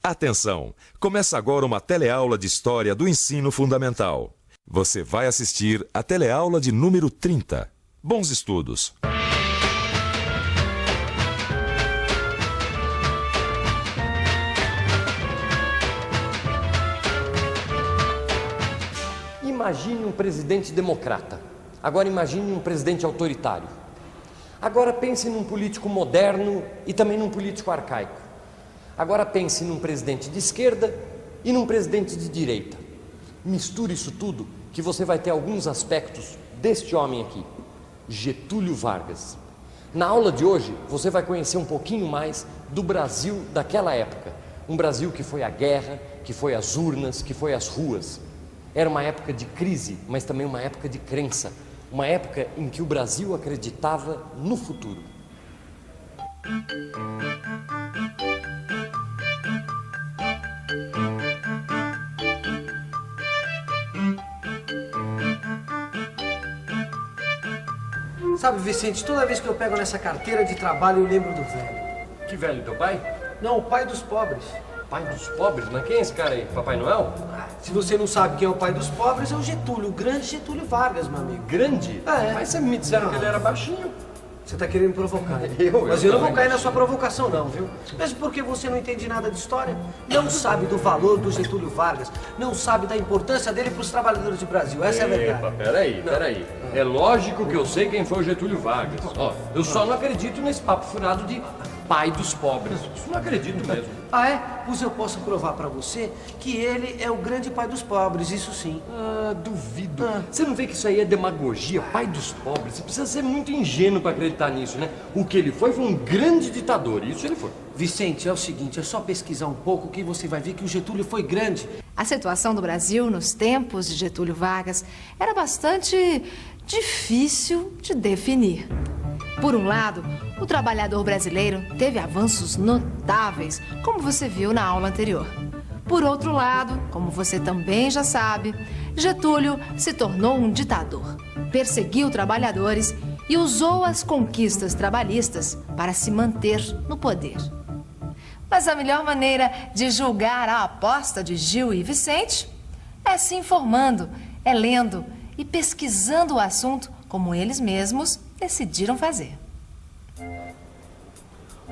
Atenção! Começa agora uma teleaula de História do Ensino Fundamental. Você vai assistir a teleaula de número 30. Bons estudos! Imagine um presidente democrata. Agora imagine um presidente autoritário. Agora pense num político moderno e também num político arcaico. Agora pense num presidente de esquerda e num presidente de direita. Misture isso tudo que você vai ter alguns aspectos deste homem aqui, Getúlio Vargas. Na aula de hoje você vai conhecer um pouquinho mais do Brasil daquela época. Um Brasil que foi a guerra, que foi as urnas, que foi as ruas. Era uma época de crise, mas também uma época de crença. Uma época em que o Brasil acreditava no futuro. Sabe, Vicente, toda vez que eu pego nessa carteira de trabalho eu lembro do velho. Que velho, teu pai? Não, o pai dos pobres. Pai dos pobres? Mas quem é esse cara aí? Papai Noel? Se você não sabe quem é o pai dos pobres, é o Getúlio, o grande Getúlio Vargas, meu amigo. Grande? É. Mas sempre me disseram que ele era baixinho. Você tá querendo me provocar. Mas eu não vou cair na sua provocação não, viu? Mesmo porque você não entende nada de história, não sabe do valor do Getúlio Vargas, não sabe da importância dele para os trabalhadores do Brasil. Essa é a verdade. Epa, peraí. É lógico que eu sei quem foi o Getúlio Vargas. Ó, eu só não acredito nesse papo furado de pai dos pobres. Isso não acredito mesmo. Ah, é? Pois eu posso provar pra você que ele é o grande pai dos pobres, isso sim. Ah, duvido. Você não vê que isso aí é demagogia? Pai dos pobres? Você precisa ser muito ingênuo pra acreditar nisso, né? O que ele foi um grande ditador, isso ele foi. Vicente, é o seguinte, é só pesquisar um pouco que você vai ver que o Getúlio foi grande. A situação do Brasil nos tempos de Getúlio Vargas era bastante difícil de definir. Por um lado, o trabalhador brasileiro teve avanços notáveis, como você viu na aula anterior. Por outro lado, como você também já sabe, Getúlio se tornou um ditador, perseguiu trabalhadores e usou as conquistas trabalhistas para se manter no poder. Mas a melhor maneira de julgar a aposta de Gil e Vicente é se informando, é lendo e pesquisando o assunto como eles mesmos decidiram fazer.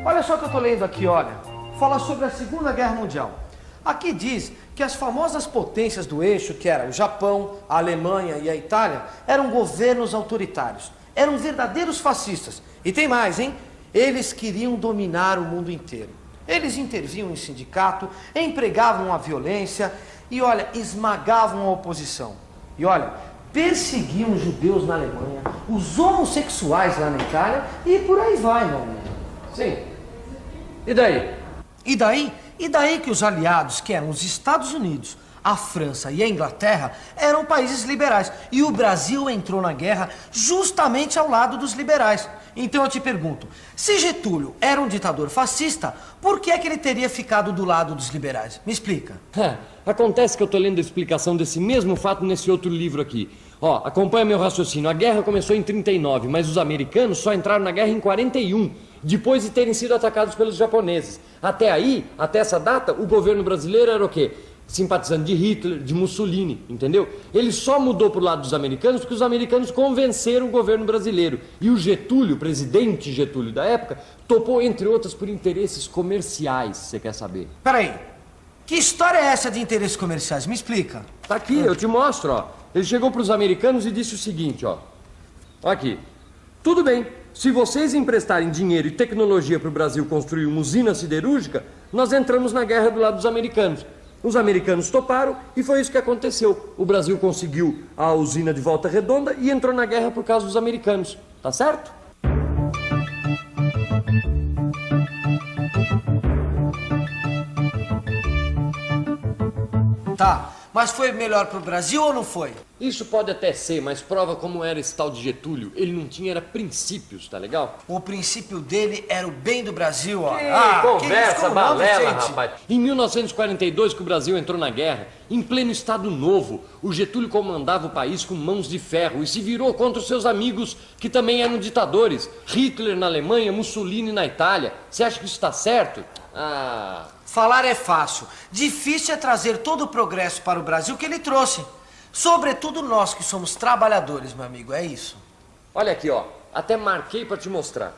Olha só o que eu estou lendo aqui, olha. Fala sobre a Segunda Guerra Mundial. Aqui diz que as famosas potências do eixo, que eram o Japão, a Alemanha e a Itália, eram governos autoritários. Eram verdadeiros fascistas. E tem mais, hein? Eles queriam dominar o mundo inteiro. Eles intervinham em sindicato, empregavam a violência e, olha, esmagavam a oposição. E, olha, perseguiam os judeus na Alemanha, os homossexuais lá na Itália e por aí vai, meu amigo. Sim. E daí? E daí? E daí que os aliados, que eram os Estados Unidos, a França e a Inglaterra, eram países liberais. E o Brasil entrou na guerra justamente ao lado dos liberais. Então eu te pergunto, se Getúlio era um ditador fascista, por que é que ele teria ficado do lado dos liberais? Me explica. Acontece que eu estou lendo a explicação desse mesmo fato nesse outro livro aqui. Ó, acompanha meu raciocínio. A guerra começou em 39, mas os americanos só entraram na guerra em 41, depois de terem sido atacados pelos japoneses. Até aí, até essa data, o governo brasileiro era o quê? Simpatizante de Hitler, de Mussolini, entendeu? Ele só mudou pro lado dos americanos porque os americanos convenceram o governo brasileiro. E o Getúlio, o presidente Getúlio da época, topou, entre outras, por interesses comerciais, você quer saber? Peraí, que história é essa de interesses comerciais? Me explica. Tá aqui, eu te mostro, ó. Ele chegou pros americanos e disse o seguinte, ó. Aqui. Tudo bem, se vocês emprestarem dinheiro e tecnologia pro Brasil construir uma usina siderúrgica, nós entramos na guerra do lado dos americanos. Os americanos toparam e foi isso que aconteceu. O Brasil conseguiu a usina de Volta Redonda e entrou na guerra por causa dos americanos. Tá certo? Tá, mas foi melhor pro Brasil ou não foi? Isso pode até ser, mas prova como era esse tal de Getúlio. Ele não tinha era princípios, tá legal? O princípio dele era o bem do Brasil, ó. Conversa balela, rapaz. Em 1942, que o Brasil entrou na guerra, em pleno Estado Novo, o Getúlio comandava o país com mãos de ferro e se virou contra os seus amigos, que também eram ditadores. Hitler na Alemanha, Mussolini na Itália. Você acha que isso está certo? Falar é fácil. Difícil é trazer todo o progresso para o Brasil que ele trouxe. Sobretudo nós que somos trabalhadores, meu amigo, é isso. Olha aqui, ó. Até marquei para te mostrar.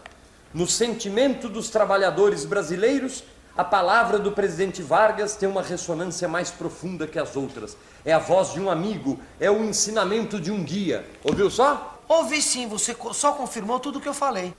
No sentimento dos trabalhadores brasileiros, a palavra do presidente Vargas tem uma ressonância mais profunda que as outras. É a voz de um amigo, é o ensinamento de um guia. Ouviu só? Ouvi sim, você só confirmou tudo o que eu falei.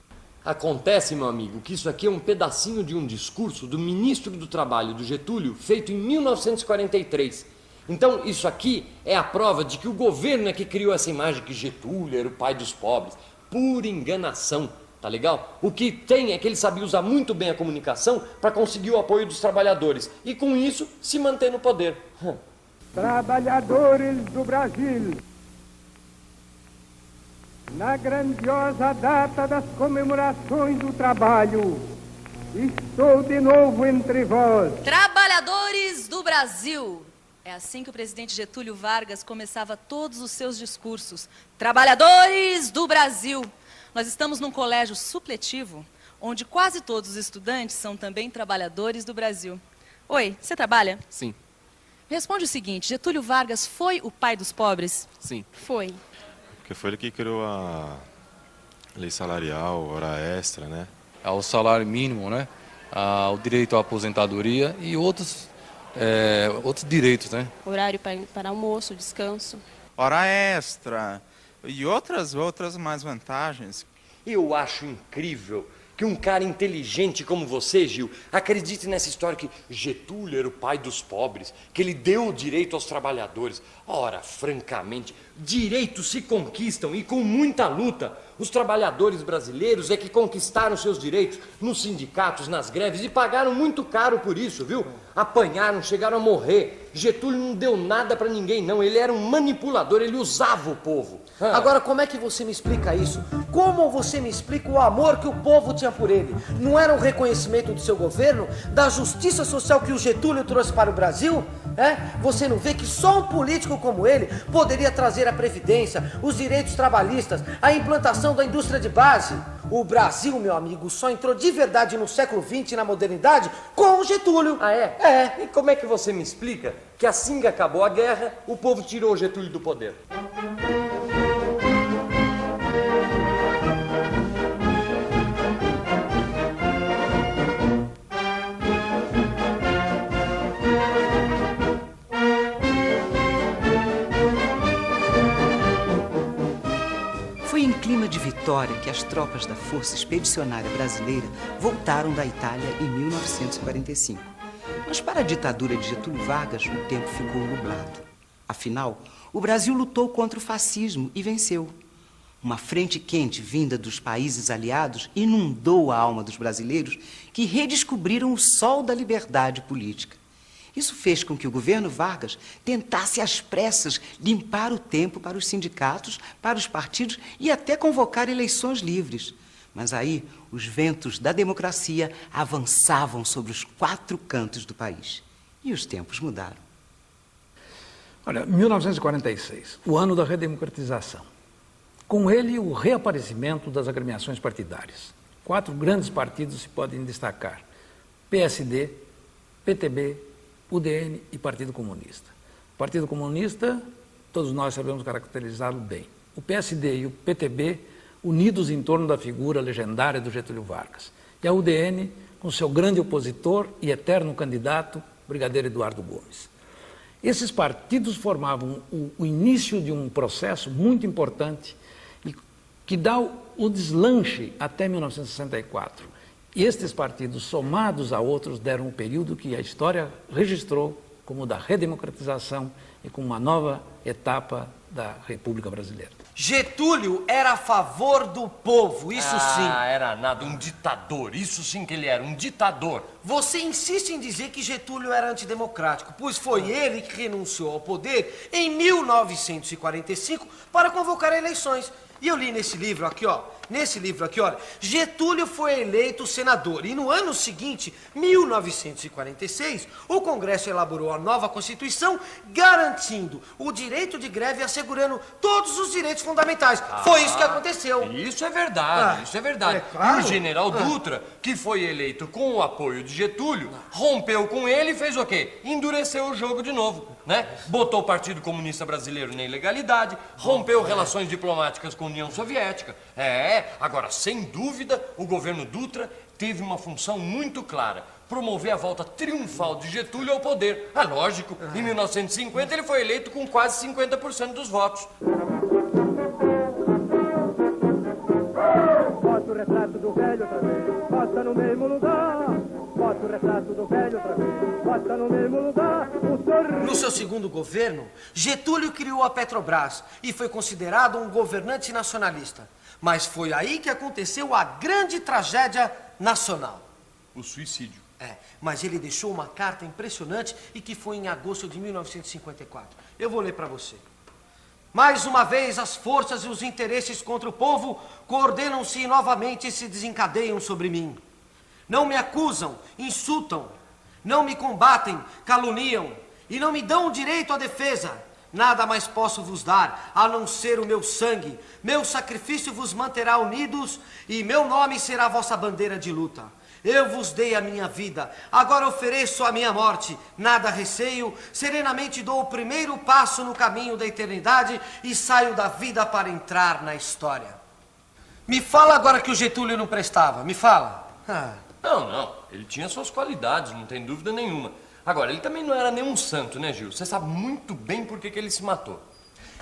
Acontece, meu amigo, que isso aqui é um pedacinho de um discurso do ministro do Trabalho, do Getúlio, feito em 1943. Então, isso aqui é a prova de que o governo é que criou essa imagem que Getúlio era o pai dos pobres. Pura enganação, tá legal? O que tem é que ele sabia usar muito bem a comunicação para conseguir o apoio dos trabalhadores e, com isso, se manter no poder. Trabalhadores do Brasil, na grandiosa data das comemorações do trabalho, estou de novo entre vós. Trabalhadores do Brasil. É assim que o presidente Getúlio Vargas começava todos os seus discursos. Trabalhadores do Brasil. Nós estamos num colégio supletivo, onde quase todos os estudantes são também trabalhadores do Brasil. Oi, você trabalha? Sim. Responde o seguinte, Getúlio Vargas foi o pai dos pobres? Sim. Foi. Porque foi ele que criou a lei salarial, hora extra, né? Ao salário mínimo, né? Ao direito à aposentadoria e outros direitos, né? Horário para almoço, descanso. Hora extra e outras mais vantagens. Eu acho incrível que um cara inteligente como você, Gil, acredite nessa história que Getúlio era o pai dos pobres, que ele deu o direito aos trabalhadores. Ora, francamente, direitos se conquistam e com muita luta. Os trabalhadores brasileiros é que conquistaram seus direitos nos sindicatos, nas greves e pagaram muito caro por isso, viu? Apanharam, chegaram a morrer. Getúlio não deu nada pra ninguém, não. Ele era um manipulador, ele usava o povo. Agora, como é que você me explica isso? Como você me explica o amor que o povo tinha por ele? Não era um reconhecimento do seu governo, da justiça social que o Getúlio trouxe para o Brasil? Você não vê que só um político como ele poderia trazer a previdência, os direitos trabalhistas, a implantação da indústria de base? O Brasil, meu amigo, só entrou de verdade no século XX, na modernidade, com o Getúlio. Ah, é? É. E como é que você me explica que assim que acabou a guerra, o povo tirou o Getúlio do poder? Foi em clima de vitória que as tropas da Força Expedicionária Brasileira voltaram da Itália em 1945. Mas para a ditadura de Getúlio Vargas, o tempo ficou nublado. Afinal, o Brasil lutou contra o fascismo e venceu. Uma frente quente vinda dos países aliados inundou a alma dos brasileiros que redescobriram o sol da liberdade política. Isso fez com que o governo Vargas tentasse às pressas limpar o tempo para os sindicatos, para os partidos e até convocar eleições livres. Mas aí os ventos da democracia avançavam sobre os 4 cantos do país. E os tempos mudaram. Olha, 1946, o ano da redemocratização. Com ele, o reaparecimento das agremiações partidárias. 4 grandes partidos se podem destacar: PSD, PTB, UDN e Partido Comunista. O Partido Comunista, todos nós sabemos caracterizá-lo bem. O PSD e o PTB unidos em torno da figura legendária do Getúlio Vargas. E a UDN com seu grande opositor e eterno candidato, Brigadeiro Eduardo Gomes. Esses partidos formavam o início de um processo muito importante e que dá o deslanche até 1964. E estes partidos, somados a outros, deram um período que a história registrou como da redemocratização e como uma nova etapa da República Brasileira. Getúlio era a favor do povo, isso sim. Ah, era nada, um ditador. Isso sim que ele era, um ditador. Você insiste em dizer que Getúlio era antidemocrático, pois foi ele que renunciou ao poder em 1945 para convocar eleições. E eu li nesse livro aqui, ó. Nesse livro aqui, olha, Getúlio foi eleito senador e no ano seguinte, 1946, o Congresso elaborou a nova Constituição garantindo o direito de greve e assegurando todos os direitos fundamentais. Foi isso que aconteceu. Isso é verdade, isso é verdade. claro. E o general Dutra, que foi eleito com o apoio de Getúlio, rompeu com ele e fez o quê? Endureceu o jogo de novo, né? Botou o Partido Comunista Brasileiro na ilegalidade, rompeu relações diplomáticas com a União Soviética. Agora, sem dúvida, o governo Dutra teve uma função muito clara: promover a volta triunfal de Getúlio ao poder. Lógico, em 1950 ele foi eleito com quase 50% dos votos. Bota o retrato do velho outra vez, bota no mesmo lugar. Bota o retrato do velho outra vez, bota no mesmo lugar. No seu segundo governo, Getúlio criou a Petrobras e foi considerado um governante nacionalista. Mas foi aí que aconteceu a grande tragédia nacional. O suicídio. Mas ele deixou uma carta impressionante e que foi em agosto de 1954. Eu vou ler para você. Mais uma vez, as forças e os interesses contra o povo coordenam-se e novamente se desencadeiam sobre mim. Não me acusam, insultam, não me combatem, caluniam e não me dão o direito à defesa. Nada mais posso vos dar, a não ser o meu sangue. Meu sacrifício vos manterá unidos e meu nome será vossa bandeira de luta. Eu vos dei a minha vida, agora ofereço a minha morte. Nada receio, serenamente dou o primeiro passo no caminho da eternidade e saio da vida para entrar na história. Me fala agora que o Getúlio não prestava, me fala. Não, ele tinha suas qualidades, não tem dúvida nenhuma. Agora, ele também não era nenhum santo, né, Gil? Você sabe muito bem por que ele se matou.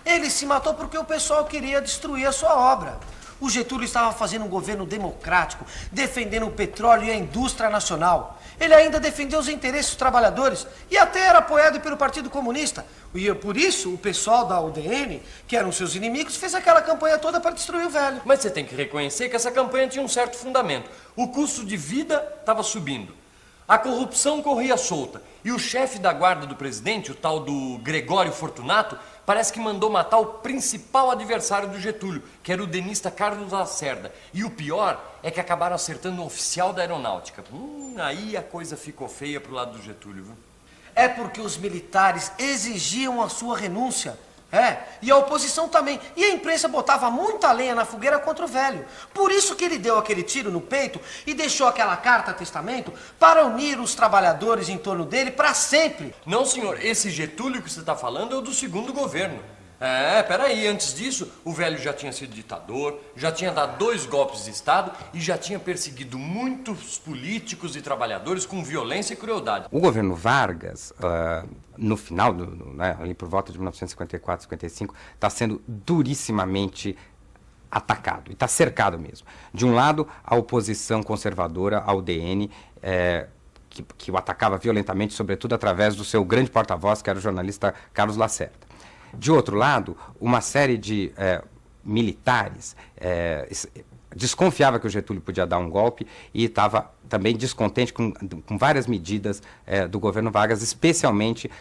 Ele se matou porque o pessoal queria destruir a sua obra. O Getúlio estava fazendo um governo democrático, defendendo o petróleo e a indústria nacional. Ele ainda defendeu os interesses dos trabalhadores e até era apoiado pelo Partido Comunista. E por isso, o pessoal da UDN, que eram seus inimigos, fez aquela campanha toda para destruir o velho. Mas você tem que reconhecer que essa campanha tinha um certo fundamento. O custo de vida estava subindo. A corrupção corria solta. E o chefe da guarda do presidente, o tal do Gregório Fortunato, parece que mandou matar o principal adversário do Getúlio, que era o tenista Carlos Lacerda. E o pior é que acabaram acertando um oficial da aeronáutica. Aí a coisa ficou feia pro lado do Getúlio, viu? É porque os militares exigiam a sua renúncia. E a oposição também. E a imprensa botava muita lenha na fogueira contra o velho. Por isso que ele deu aquele tiro no peito e deixou aquela carta-testamento para unir os trabalhadores em torno dele para sempre. Não, senhor. Esse Getúlio que você está falando é o do segundo governo. Peraí. Antes disso, o velho já tinha sido ditador, já tinha dado 2 golpes de Estado e já tinha perseguido muitos políticos e trabalhadores com violência e crueldade. O governo Vargas, no final, ali por volta de 1954, 55, está sendo durissimamente atacado, e está cercado mesmo. De um lado, a oposição conservadora, a UDN, que o atacava violentamente, sobretudo através do seu grande porta-voz, que era o jornalista Carlos Lacerda. De outro lado, uma série de militares desconfiava que o Getúlio podia dar um golpe e estava também descontente com várias medidas do governo Vargas, especialmente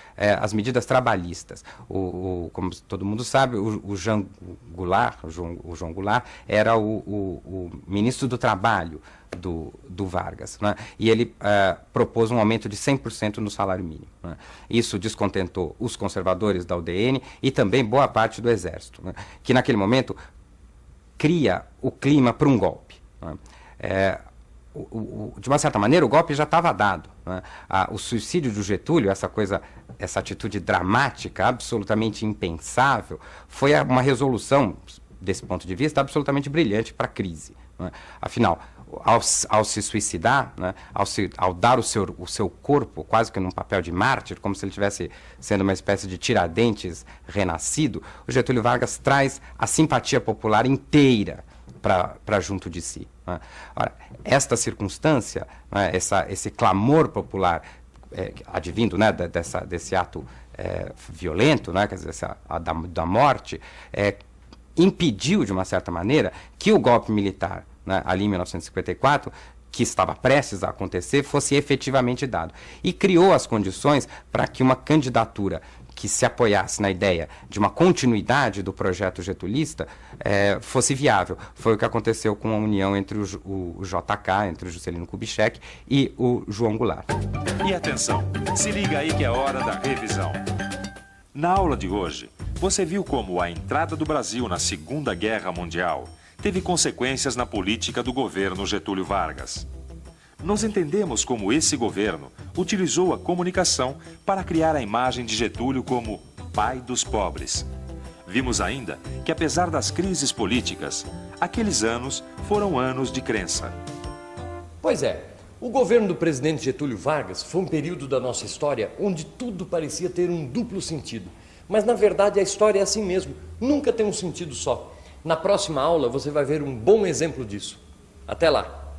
as medidas trabalhistas. Como todo mundo sabe, o João Goulart era o ministro do Trabalho do Vargas, né? E ele propôs um aumento de 100% no salário mínimo, né? Isso descontentou os conservadores da UDN e também boa parte do Exército, né? Que naquele momento cria o clima para um golpe, né? De uma certa maneira, o golpe já estava dado, né? O suicídio do Getúlio, essa atitude dramática, absolutamente impensável, foi uma resolução, desse ponto de vista, absolutamente brilhante para a crise, né? Afinal, ao se suicidar, né, ao dar o seu corpo quase que num papel de mártir, como se ele estivesse sendo uma espécie de Tiradentes renascido, o Getúlio Vargas traz a simpatia popular inteira para junto de si, né? Ora, esta circunstância, né, esse clamor popular advindo, né, desse ato violento, né, quer dizer, da morte, impediu, de uma certa maneira, que o golpe militar, né, ali em 1954, que estava prestes a acontecer, fosse efetivamente dado. E criou as condições para que uma candidatura que se apoiasse na ideia de uma continuidade do projeto getulista fosse viável. Foi o que aconteceu com a união entre o JK, entre o Juscelino Kubitschek e o João Goulart. E atenção, se liga aí que é hora da revisão. Na aula de hoje, você viu como a entrada do Brasil na Segunda Guerra Mundial teve consequências na política do governo Getúlio Vargas. Nós entendemos como esse governo utilizou a comunicação para criar a imagem de Getúlio como pai dos pobres. Vimos ainda que, apesar das crises políticas, aqueles anos foram anos de crença. Pois é, o governo do presidente Getúlio Vargas foi um período da nossa história onde tudo parecia ter um duplo sentido. Mas, na verdade, a história é assim mesmo, nunca tem um sentido só. Na próxima aula, você vai ver um bom exemplo disso. Até lá!